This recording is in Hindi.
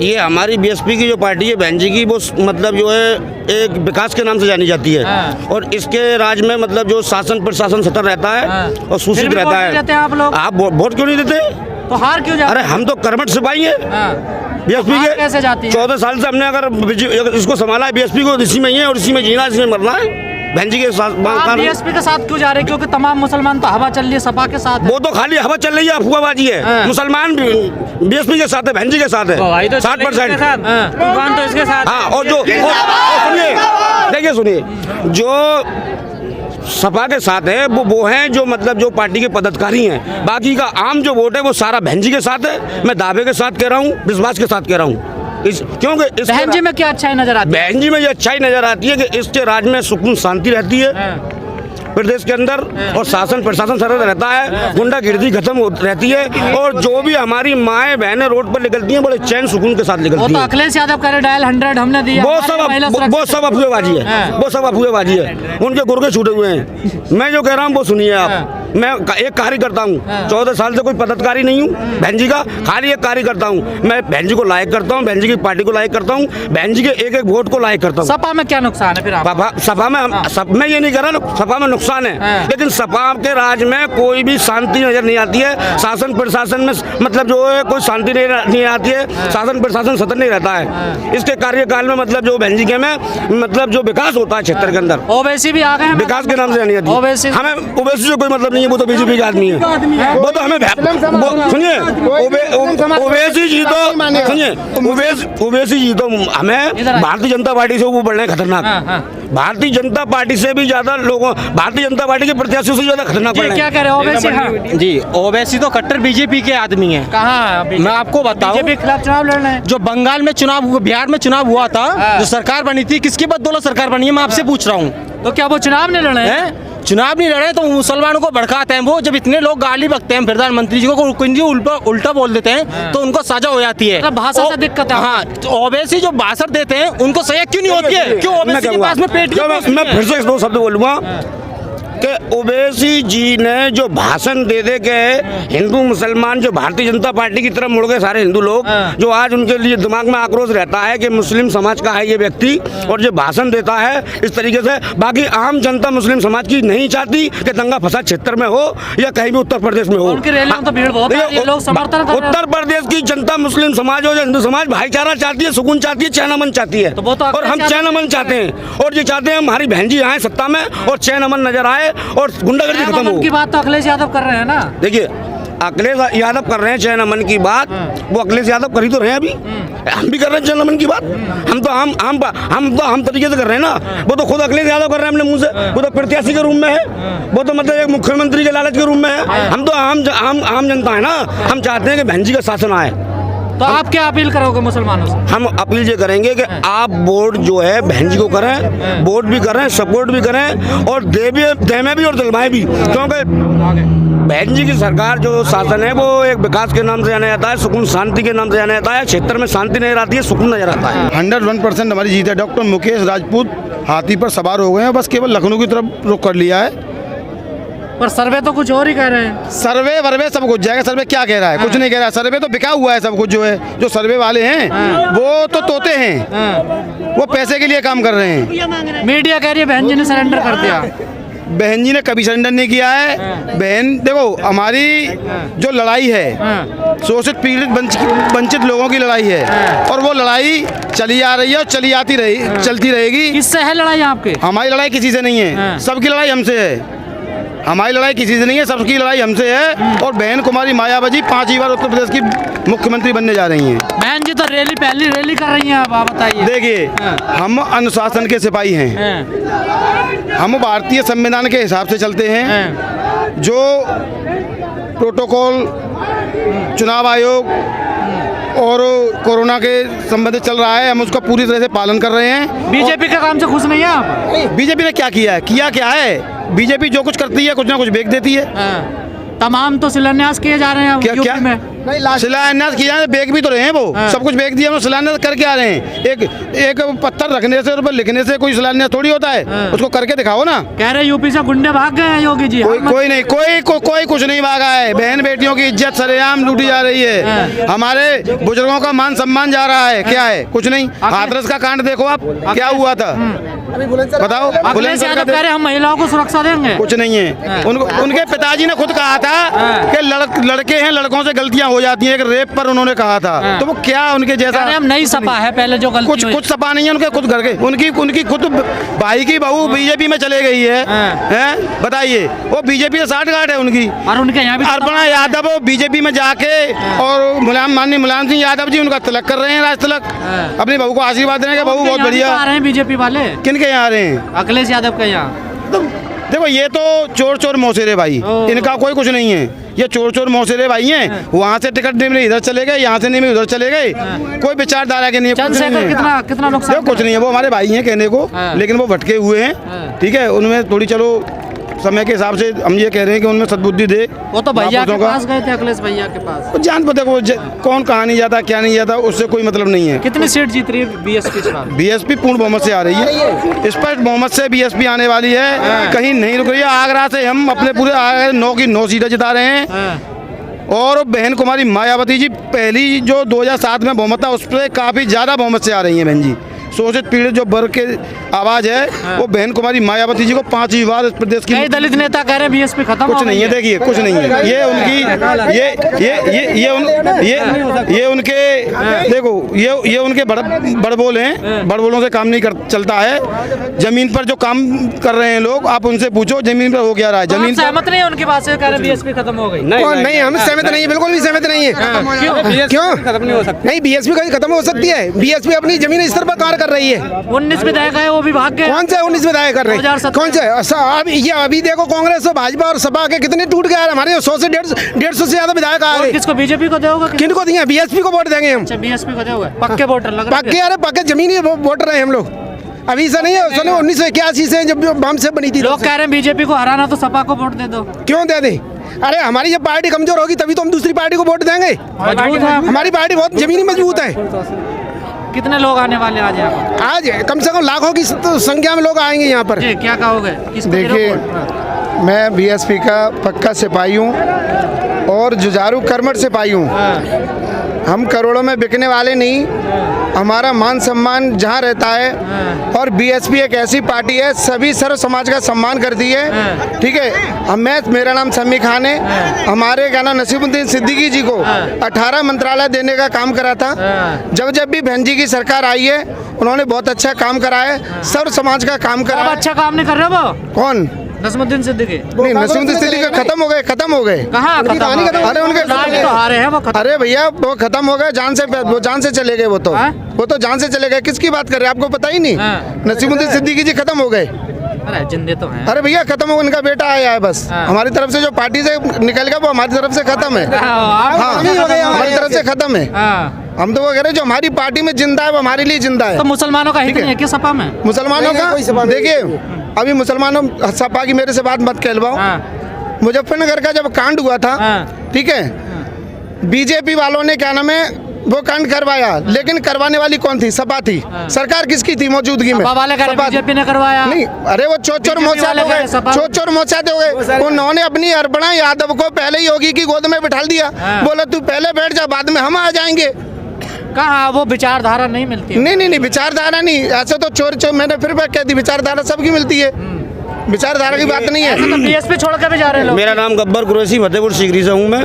ये हमारी बीएसपी की जो पार्टी है बहन जी की, वो मतलब जो है एक विकास के नाम से जानी जाती है। और इसके राज में मतलब जो शासन प्रशासन सतर रहता है और सूचित रहता है। आप वोट क्यों नहीं देते? तो हार क्यों जाते? अरे हम तो कर्मठ सिपाही हैं बीएसपी के। कैसे जाती है? 14 साल से हमने अगर इसको संभाला है बीएसपी को, इसी में ही है और इसी में जीना, इसी में मरना है। बहन जी के साथ बीएसपी के साथ क्यों जा रहे हैं? क्योंकि तमाम मुसलमान तो हवा चल रही है सपा के साथ है। वो तो खाली हवा चल रही है, अफवाहबाजी है। मुसलमान बीएसपी के साथ है, बहन जी के साथ है 60%। तूफान तो इसके साथ। हाँ, और जो सुनिए, देखिए सुनिए, जो सपा के साथ है वो हैं जो मतलब जो पार्टी के पदाधिकारी हैं। बाकी का आम जो वोट है वो सारा बहन जी के साथ है। मैं दावे के साथ कह रहा हूँ, विश्वास के साथ कह रहा हूँ। क्योंकि बहन जी में क्या अच्छाई नजर आती है? बहन जी में ये अच्छाई नजर आती है कि इसके राज में सुकून शांति रहती है प्रदेश के अंदर, और शासन प्रशासन सरल रहता है, गुंडागिर्दी खत्म रहती है, और जो भी हमारी माएँ बहनें रोड पर निकलती हैं बड़े चैन सुकून के साथ निकलती हैं। वो तो अखिलेश यादव करे डायल 100 हमने दिया, वो सब अफवाहबाजी है, वो सब अफवाहबाजी है। उनके गुर्गे छूटे हुए हैं। मैं जो कह रहा हूँ वो सुनिए आप। मैं एक कार्यकर्ता हूँ, 14 साल से कोई पदाधिकारी नहीं हूँ बहन जी का, खाली एक कार्यकर्ता हूँ। मैं बहन जी को लाइक करता हूँ, बहन जी की पार्टी को लाइक करता हूँ, बहन जी के एक एक वोट को लाइक करता हूँ। सपा में क्या नुकसान है फिर? सपा में मैं ये नहीं कर रहा, सपा में नुकसान है, लेकिन सपा के राज में कोई भी शांति नजर नहीं आती है। शासन प्रशासन में मतलब जो है कोई शांति नहीं आती है, शासन प्रशासन सतर्क नहीं रहता है। इसके कार्यकाल में मतलब जो बहन जी के में मतलब जो विकास होता है क्षेत्र के अंदर, ओवैसी भी आ गए हैं, विकास के नाम से जानी जाती है। हमें ओवैसी से कोई मतलब नहीं है, वो तो बीजेपी का आदमी है। वो तो हमें सुनिए, ओवैसी जी तो सुनिए, ओवैसी जी तो हमें भारतीय जनता पार्टी से वो बढ़ रहे हैं खतरनाक। भारतीय जनता पार्टी से भी ज्यादा लोगों, भारतीय जनता पार्टी के प्रत्याशियों से ज्यादा खतरनाक बढ़ रहे हैं। क्या कह रहे हैं ओवैसी? हाँ जी, ओवैसी तो कट्टर बीजेपी के आदमी हैं। कहाँ? मैं आपको बताऊं, बीजेपी के खिलाफ चुनाव लड़ रहे हैं। जो बंगाल में चुनाव, बिहार में चुनाव हुआ था, जो सरकार बनी थी, किसकी बदौलत सरकार बनी है, मैं आपसे पूछ रहा हूँ। तो क्या वो चुनाव नहीं लड़ रहे हैं? चुनाव नहीं लड़े तो मुसलमानों को भड़काते हैं। वो जब इतने लोग गाली बकते हैं प्रधानमंत्री जी को, उल्टा बोल देते हैं तो उनको सजा हो जाती है। भाषा से दिक्कत है। हाँ, तो ओवैसी जो भाषण देते हैं उनको सजा क्यों नहीं होती है? क्यों ओवैसी के पास में पेट? मैं फिर से 2 शब्द बोलूँगा कि ओवैसी जी ने जो भाषण दे के हिंदू मुसलमान जो भारतीय जनता पार्टी की तरफ मुड़ गए सारे हिंदू लोग, जो आज उनके लिए दिमाग में आक्रोश रहता है कि मुस्लिम समाज का है ये व्यक्ति और जो भाषण देता है इस तरीके से। बाकी आम जनता मुस्लिम समाज की नहीं चाहती कि दंगा फसाद क्षेत्र में हो या कहीं भी उत्तर प्रदेश में हो। उत्तर प्रदेश की जनता मुस्लिम समाज हो या हिंदू समाज भाईचारा चाहती है, सुकून चाहती है, चैन अमन चाहती है, और हम चैन अमन चाहते हैं। और ये चाहते हैं हमारी बहन जी आए सत्ता में और चैन अमन नजर आए और गुंडागर्दी खत्म हो। की बात तो अखिलेश यादव कर रहे हैं ना। देखिए, अखिलेश यादव कर रहे हैं चैन अमन की बात, वो अखिलेश यादव कर ही तो रहे हैं अभी। हम भी कर रहे हैं चैन अमन की बात। हम तरीके से कर रहे हैं ना। वो तो खुद अखिलेश यादव कर रहे हैं अपने मुंह से। वो तो प्रत्याशी के रूम में है, वो तो मतलब एक मुख्यमंत्री के लालच के रूम में है। हम तो आम जनता है ना। हम चाहते हैं कि बहन जी का शासन आए। तो आप क्या अपील करोगे मुसलमानों से? हम अपील ये करेंगे कि आप वोट जो है बहन जी को करें, वोट भी करें, सपोर्ट भी करें, और देमें भी और दिलवाएं भी। क्योंकि बहन जी की सरकार जो शासन है वो एक विकास के नाम से जाना जाता है, सुकून शांति के नाम से जाना जाता है। क्षेत्र में शांति नजर आती है, सुकून नजर आता है। 101% हमारी जीत है। डॉक्टर मुकेश राजपूत हाथी पर सवार हो गए हैं, बस केवल लखनऊ की तरफ रुख कर लिया है। पर सर्वे तो कुछ और ही कह रहे हैं। सर्वे वर्वे सब कुछ जाएगा। सर्वे क्या कह रहा है? कुछ नहीं कह रहा है। सर्वे तो बिका हुआ है सब कुछ। जो है जो सर्वे वाले हैं वो तो तोते हैं, वो पैसे के लिए काम कर रहे हैं। मीडिया कह रही है बहन जी ने सरेंडर कर दिया। बहन जी ने कभी सरेंडर नहीं किया है। बहन देखो, हमारी जो लड़ाई है शोषित पीड़ित वंचित लोगों की लड़ाई है, और वो लड़ाई चली आ रही है और चलती रहेगी। किससे है लड़ाई आपकी? हमारी लड़ाई किसी से नहीं है, सबकी लड़ाई हमसे है। हमारी लड़ाई किसी से नहीं है, सबकी लड़ाई हमसे है। और बहन कुमारी मायावती 5 बार उत्तर प्रदेश की मुख्यमंत्री बनने जा रही हैं। बहन जी तो पहली रैली कर रही हैं। आप बताइए। देखिए, हम अनुशासन के सिपाही हैं। हम भारतीय संविधान के हिसाब से चलते हैं। जो प्रोटोकॉल चुनाव आयोग और कोरोना के संबंधित चल रहा है, हम उसका पूरी तरह से पालन कर रहे हैं। बीजेपी के काम से खुश नहीं है आप? बीजेपी ने क्या किया है? किया क्या है? बीजेपी जो कुछ करती है कुछ ना कुछ बेच देती है। तमाम तो शिलान्यास किए जा रहे हैं क्या यूपी क्या में। शिलान्यास किया है, बेच भी तो रहे हैं वो, हाँ। सब कुछ बेच दिया उन्होंने, शिलान्यास करके आ रहे हैं। एक पत्थर रखने से, उस पर लिखने से कोई शिलान्यास थोड़ी होता है, हाँ। उसको करके दिखाओ ना। कह रहे यूपी से गुंडे भाग गए हैं योगी जी। कोई नहीं, कोई कुछ नहीं भागा है। बहन बेटियों की इज्जत सरेआम लूटी जा रही है, हमारे बुजुर्गों का मान सम्मान जा रहा है। क्या है? कुछ नहीं। हाथरस का कांड देखो आप, क्या हुआ था बताओ। अखिलेश बुलंदशहर यादव का कह रहे हम महिलाओं को सुरक्षा देंगे। कुछ नहीं है। उनके पिताजी ने खुद कहा था कि लड़के हैं, लड़कों से गलतियां हो जाती हैं। एक रेप पर उन्होंने कहा था, तो वो क्या उनके जैसा। हम नई सपा है, पहले जो गलती हुई। कुछ सपा नहीं है उनके खुद घर के। उनकी खुद भाई की बहू बीजेपी में चले गई है, हैं? बताइए, वो बीजेपी से साठगांठ है उनकी। और उनके यहाँ भी अर्पणा यादव बीजेपी में जाके और माननीय मुलायम सिंह यादव जी उनका तिलक कर रहे हैं, राज तिलक, अपनी बहू को आशीर्वाद देने के। बहू बहुत बढ़िया। आ रहे हैं बीजेपी वाले, किनके यहाँ आ रहे हैं? अखिलेश यादव के यहाँ। तो देखो, ये तो चोर चोर मौसेरे भाई, इनका कोई कुछ नहीं है। ये चोर चोर मौसेरे भाई हैं। वहाँ से टिकट नहीं मिली इधर चले गए, यहाँ से नहीं मिली उधर चले गए। कोई विचारधारा के नहीं है, कुछ नहीं है। कितना नुकसान। देखो, कुछ नहीं है। वो हमारे भाई हैं कहने को, लेकिन वो भटके हुए हैं। ठीक है, उनमें थोड़ी, चलो समय के हिसाब से हम ये कह रहे हैं कि उनमें सद्बुद्धि दे। वो तो भैया के पास गए थे, अखिलेश भैया के पास। जान पता को कौन कहाँ नहीं जाता, क्या नहीं जाता, उससे कोई मतलब नहीं है। कितनी सीट जीत रही है बीएसपी इस बार? बीएसपी पूर्ण बहुमत से आ रही है, स्पष्ट बहुमत से बीएसपी आने वाली है, कहीं नहीं रुक रही है। आगरा से हम अपने पूरे 9 की 9 सीटें जिता रहे हैं। और बहन कुमारी मायावती जी पहली जो 2007 में बहुमत था, उस पर काफ़ी ज़्यादा बहुमत से आ रही हैं बहन जी। शोषित पीड़ित जो वर्ग के आवाज है, वो बहन कुमारी मायावती जी को 5वीं बार इस प्रदेश की। कई दलित नेता कह रहे हैं बीएसपी खत्म कुछ नहीं है। देखिए, कुछ नहीं है। ये उनकी ये उनके देखो, ये उनके बड़बोल हैं। बड़बोलों से काम नहीं चलता है। जमीन पर जो काम कर रहे हैं लोग, आप उनसे पूछो जमीन पर हो क्या रहा है। जमीन सहमत नहीं है उनकी बात से, कह रहे बीएसपी खत्म हो गई। नहीं, हम सहमत नहीं है, बिल्कुल भी सहमत नहीं है। क्यों खत्म नहीं हो सकती? नहीं, बीएसपी कहीं खत्म हो सकती है। बीएसपी अपनी जमीन स्तर पर कार्य कर रही है। 19 विधायक है, वो भी भाग गए। कौन से 19 विधायक कर रहे हैं? कौन से? अब ये अभी देखो, कांग्रेस और भाजपा और सपा के कितने टूट गए। हमारे 100 से 150 से ज्यादा विधायक आ गए। किसको? बीजेपी को दोगे? किनको दिए? बीएसपी को वोट देंगे हम। बीएसपी को दोगे? पक्के वोटर लग रहे हैं। पक्के, अरे पक्के जमीनी वोटर है हम लोग। अभी से नहीं है, 1981 से जब बम से बनी थी। लोग कह रहे हैं बीजेपी को हराना तो सपा को वोट दे दो। क्यों दे दें? अरे हमारी जब पार्टी कमजोर होगी तभी तो हम दूसरी पार्टी को वोट देंगे। हमारी पार्टी बहुत जमीनी मजबूत है। कितने लोग आने वाले आज यहाँ पर? आज कम से कम लाखों की संख्या में लोग आएंगे यहाँ पर। क्या कहोगे? देखिए, मैं बीएसपी का पक्का सिपाही हूँ और जुझारू कर्मठ सिपाही हूँ। हम करोड़ों में बिकने वाले नहीं। हमारा मान सम्मान जहाँ रहता है, और बीएसपी एक ऐसी पार्टी है सभी सर्व समाज का सम्मान करती है। ठीक है, मेरा नाम समी खान है। हमारे क्या नाम नसीमुद्दीन सिद्दीकी जी को 18 मंत्रालय देने का काम करा था। जब भी बहन जी की सरकार आई है, उन्होंने बहुत अच्छा काम करा है, सर्व समाज का काम करा है। अच्छा काम नहीं कर रहे वो? कौन? नसीमुद्दीन सिद्दीकी? नहीं, नसीमुद्दीन सिद्दीकी खत्म हो गए। कहाँ खत्म? अरे उनके तो हारे हैं वो। अरे भैया, वो खत्म हो गए, वो जान से चले गए। वो तो जान से चले गए। किसकी बात कर रहे हैं? आपको पता ही नहीं? नसीमुद्दीन सिद्दीकी जी खत्म हो गए। अरे जिंदे तो हैं। अरे भैया, खत्म हो, उनका बेटा आया है बस। हमारी तरफ से जो पार्टी से निकल गया वो हमारी तरफ से खत्म है। हाँ, हमारी तरफ से खत्म है। हम तो वो कह रहे हैं जो हमारी पार्टी में जिंदा है वो हमारे लिए जिंदा है। तो मुसलमानों का हित नहीं है क्या सपा में? मुसलमानों का देखिए, अभी मुसलमानों सपा की मेरे से बात मत कहलवाओ। मुजफ्फरनगर का जब कांड हुआ था, ठीक है, बीजेपी वालों ने क्या नाम है वो कांड करवाया, लेकिन करवाने वाली कौन थी? सपा थी। सरकार किसकी थी मौजूदगी में? बीजेपी ने करवाया। नहीं, अरे वो चोर मोचाते हो गए। उन्होंने अपनी अर्पणा यादव को पहले ही योगी की गोद में बिठा दिया। बोला तू पहले बैठ जा, बाद में हम आ जाएंगे। कहाँ? वो विचारधारा नहीं मिलती है। नहीं, विचारधारा नहीं। ऐसे तो चोर मैंने फिर बात कह दी, विचारधारा सबकी मिलती है, विचारधारा की बात नहीं है। बीएसपी छोड़ के भी जा रहे हैं लोग। मेरा नाम गब्बर कुरैशी, फतेहपुर सीकरी से हूँ मैं।